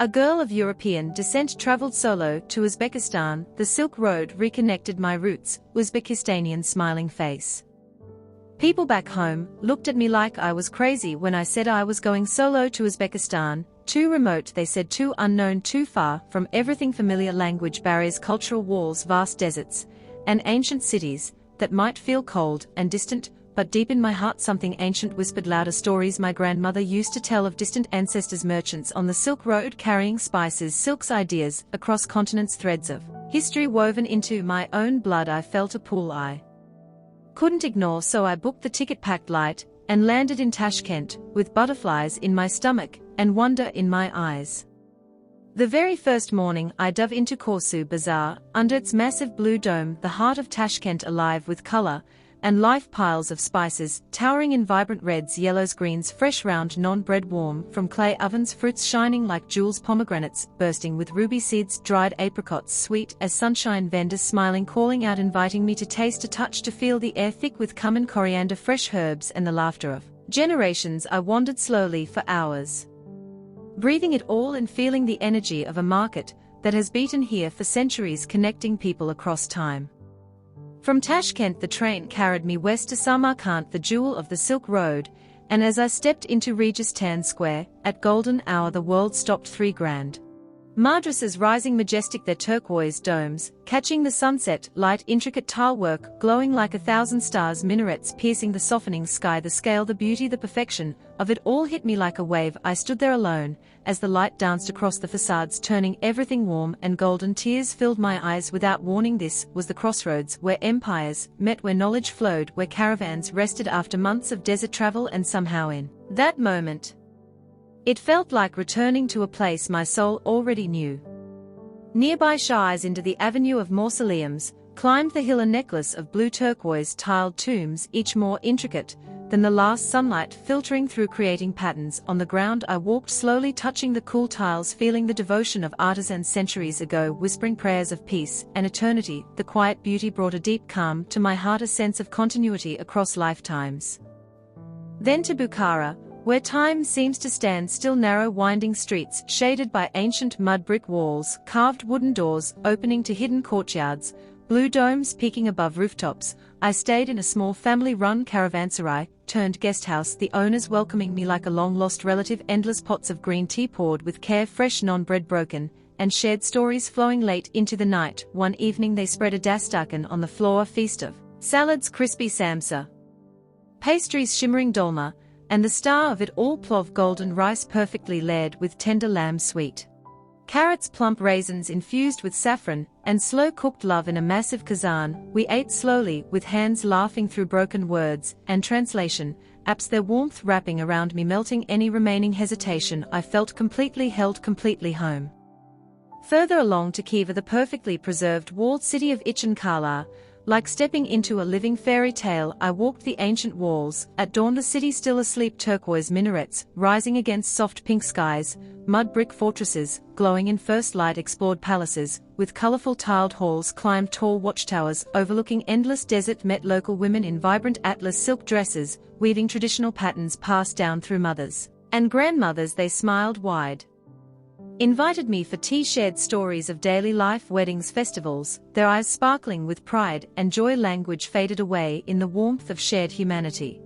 A girl of European descent traveled solo to Uzbekistan. The Silk Road reconnected my roots, Uzbekistanian smiling face. People back home looked at me like I was crazy when I said I was going solo to Uzbekistan. Too remote, they said, too unknown, too far from everything familiar, language barriers, cultural walls, vast deserts, and ancient cities that might feel cold and distant, but deep in my heart something ancient whispered louder. Stories my grandmother used to tell of distant ancestors, merchants on the Silk Road carrying spices, silks, ideas across continents, threads of history woven into my own blood. I felt a pull I couldn't ignore, so I booked the ticket, packed light, and landed in Tashkent, with butterflies in my stomach and wonder in my eyes. The very first morning I dove into Chorsu Bazaar, under its massive blue dome, the heart of Tashkent alive with color and life, piles of spices, towering in vibrant reds, yellows, greens, fresh round non-bread warm from clay ovens, fruits shining like jewels, pomegranates bursting with ruby seeds, dried apricots sweet as sunshine, vendors smiling, calling out, inviting me to taste, to touch, to feel the air thick with cumin, coriander, fresh herbs, and the laughter of generations. I wandered slowly for hours, breathing it all and feeling the energy of a market that has beaten here for centuries, connecting people across time. From Tashkent the train carried me west to Samarkand, the jewel of the Silk Road, and as I stepped into Registan Square, at golden hour the world stopped. 3 grand madrasahs rising majestic, their turquoise domes catching the sunset light, intricate tile work glowing like 1,000 stars, minarets piercing the softening sky. The scale, the beauty, the perfection of it all hit me like a wave. I stood there alone as the light danced across the facades, turning everything warm and golden. Tears filled my eyes without warning. This was the crossroads where empires met, where knowledge flowed, where caravans rested after months of desert travel, and somehow in that moment it felt like returning to a place my soul already knew. Nearby shies into the avenue of mausoleums, climbed the hill, a necklace of blue turquoise tiled tombs, each more intricate than the last, sunlight filtering through, creating patterns on the ground. I walked slowly, touching the cool tiles, feeling the devotion of artisans centuries ago, whispering prayers of peace and eternity. The quiet beauty brought a deep calm to my heart, a sense of continuity across lifetimes. Then to Bukhara, where time seems to stand still, narrow winding streets shaded by ancient mud brick walls, carved wooden doors opening to hidden courtyards, blue domes peeking above rooftops. I stayed in a small family-run caravanserai turned guesthouse, the owners welcoming me like a long-lost relative, endless pots of green tea poured with care, fresh non-bread broken, and shared stories flowing late into the night. One evening they spread a dastakan on the floor, a feast of salads, crispy samsa, pastries, shimmering dolma, and the star of it all, plov, golden rice perfectly layered with tender lamb, sweet carrots, plump raisins infused with saffron, and slow-cooked love in a massive kazan. We ate slowly, with hands laughing through broken words and translation apps, their warmth wrapping around me, melting any remaining hesitation. I felt completely held, completely home. Further along to Khiva, the perfectly preserved walled city of Ichankala, like stepping into a living fairy tale. I walked the ancient walls. At dawn the city still asleep, turquoise minarets rising against soft pink skies, mud brick fortresses glowing in first light, explored palaces with colorful tiled halls, climbed tall watchtowers overlooking endless desert, met local women in vibrant atlas silk dresses, weaving traditional patterns passed down through mothers and grandmothers. They smiled wide, invited me for tea, shared stories of daily life, weddings, festivals, their eyes sparkling with pride and joy. Language faded away in the warmth of shared humanity.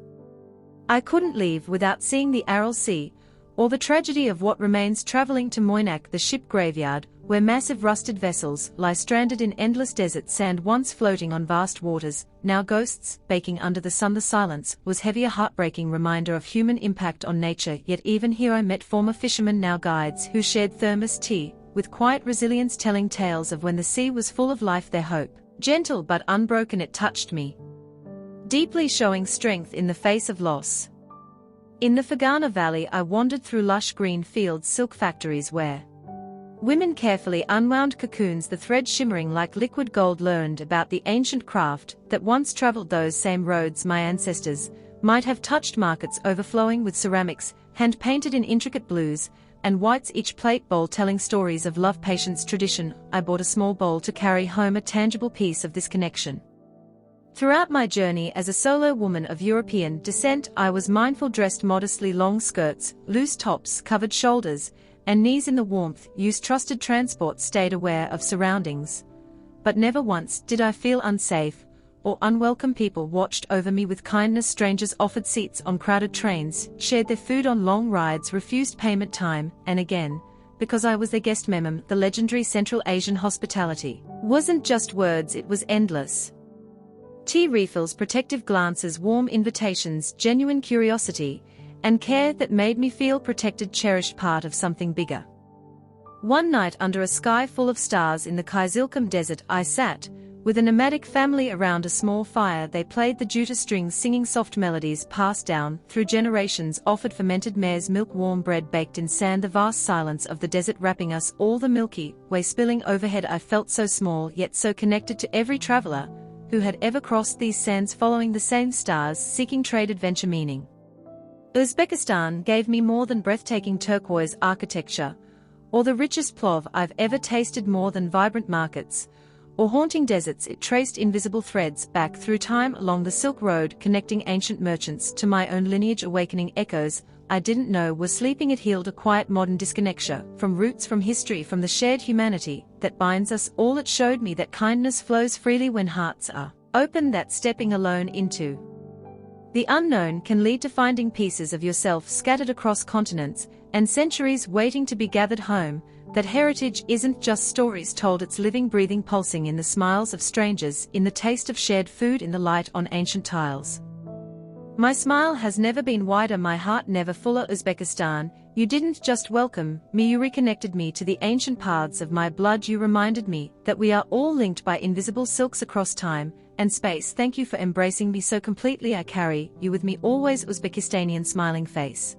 I couldn't leave without seeing the Aral Sea, or the tragedy of what remains, traveling to Moynak, the ship graveyard, where massive rusted vessels lie stranded in endless desert sand, once floating on vast waters, now ghosts, baking under the sun. The silence was heavy, a heartbreaking reminder of human impact on nature. Yet even here I met former fishermen, now guides, who shared thermos tea, with quiet resilience, telling tales of when the sea was full of life, their hope gentle but unbroken. It touched me deeply, showing strength in the face of loss. In the Fergana Valley I wandered through lush green fields, silk factories where women carefully unwound cocoons, the thread shimmering like liquid gold. Learned about the ancient craft that once traveled those same roads my ancestors might have touched, markets overflowing with ceramics, hand-painted in intricate blues and whites, each plate bowl telling stories of love, patience, tradition. I bought a small bowl to carry home, a tangible piece of this connection. Throughout my journey as a solo woman of European descent, I was mindful, dressed modestly, long skirts, loose tops, covered shoulders, and knees in the warmth, used trusted transport, stayed aware of surroundings. But never once did I feel unsafe, or unwelcome. People watched over me with kindness. Strangers offered seats on crowded trains, shared their food on long rides, refused payment time and again, because I was their guest. The legendary Central Asian hospitality wasn't just words, it was endless. Tea refills, protective glances, warm invitations, genuine curiosity, and care that made me feel protected, cherished, part of something bigger. One night under a sky full of stars in the Kyzylkum desert, I sat with a nomadic family around a small fire. They played the juta strings, singing soft melodies passed down through generations, offered fermented mare's milk, warm bread baked in sand, the vast silence of the desert wrapping us all, the Milky Way spilling overhead. I felt so small yet so connected to every traveler who had ever crossed these sands, following the same stars, seeking trade, adventure, meaning. Uzbekistan gave me more than breathtaking turquoise architecture, or the richest plov I've ever tasted, more than vibrant markets or haunting deserts. It traced invisible threads back through time along the Silk Road, connecting ancient merchants to my own lineage, awakening echoes I didn't know were sleeping. It healed a quiet modern disconnection from roots, from history, from the shared humanity that binds us all. It showed me that kindness flows freely when hearts are open, that stepping alone into the unknown can lead to finding pieces of yourself scattered across continents and centuries, waiting to be gathered home. That heritage isn't just stories told, it's living, breathing, pulsing in the smiles of strangers, in the taste of shared food, in the light on ancient tiles. My smile has never been wider, my heart never fuller. Uzbekistan, you didn't just welcome me, you reconnected me to the ancient paths of my blood. You reminded me that we are all linked by invisible silks across time and space. Thank you for embracing me so completely. I carry you with me always. Uzbekistanian smiling face.